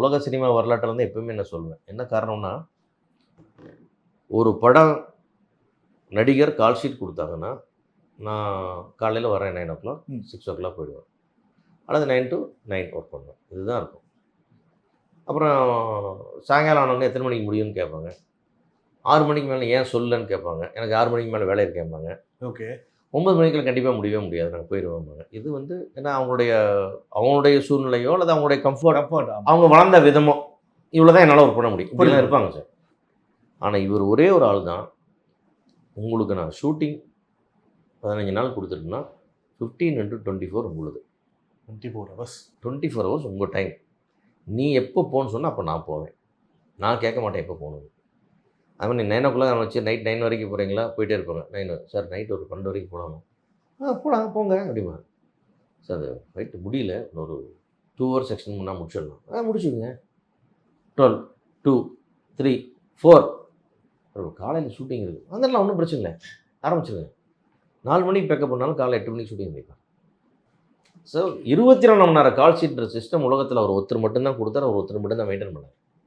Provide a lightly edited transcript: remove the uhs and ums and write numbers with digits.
உலக சினிமா வரலாற்றில் வந்து எப்பவுமே நான் சொல்லுவேன். என்ன காரணம்னா, ஒரு படம் நடிகர் கால் ஷீட் கொடுத்தாங்கன்னா, நான் காலையில் வரேன் 9:00 6:00 போயிடுவேன். அல்லது 9 to 9 ஒர்க் பண்ணுவேன். இதுதான் இருக்கும். அப்புறம் சாயங்காலம் ஆனவொடனே எத்தனை மணிக்கு முடியும்னு கேட்பாங்க. 6 மணிக்கு மேலே ஏன் சொல்லலன்னு கேட்பாங்க. எனக்கு 6 மணிக்கு மேலே வேலை இருக்கேன்பாங்க. ஓகே. 9 மணிக்கெல்லாம் கண்டிப்பாக முடியவே முடியாது. நாங்கள் போயிடுவோம்பாங்க. இது வந்து ஏன்னா அவங்களுடைய சூழ்நிலையோ அல்லது அவங்களுடைய கம்ஃபர்ட் அவங்க வளர்ந்த விதமோ இவ்வளோ தான் என்னால் ஒர்க் பண்ண முடியும். இப்படிலாம் இருப்பாங்க சார். ஆனால் இவர் ஒரே ஒரு ஆள் தான். உங்களுக்கு நான் ஷூட்டிங் 15 நாள் கொடுத்துட்டேன்னா 15 into 24 உங்களுது. 24 hours. 24 hours உங்கள் டைம். நீ எப்போ போகணுன்னு சொன்னால் அப்போ நான் போவேன். நான் கேட்க மாட்டேன் எப்போ போகணும். அதுமாதிரி நீ 9:00 வச்சு நைட் 9 வரைக்கும் போகிறீங்களா? போயிட்டே இருப்பாங்க. 9 சார் நைட் ஒரு 12 வரைக்கும் போகலாமா? போகலாம் போங்க அப்படிமா. சார் நைட்டு முடியல ஒரு 2 hours செக்ஷன் முன்னா முடிச்சிடலாம். முடிச்சுங்க. 12 2 3 4 காலையில் ஷூட்டிங் இருக்குது. வந்துடலாம் ஒன்றும் பிரச்சனை இல்லை. ஆரம்பிச்சிருங்க. 4 மணிக்கு பேக்கப் பண்ணாலும் காலையில் 8 மணிக்கு ஷூட்டிங் வைக்கலாம். ஸோ 24 மணி நேரம் கால் ஷீட்ன்ற சிஸ்டம் உலகத்தில் அவர் ஒருத்தர் மட்டும்தான் கொடுத்தார். அவர் ஒருத்தர் மட்டும்தான் மெயின்டைன் பண்ணார்.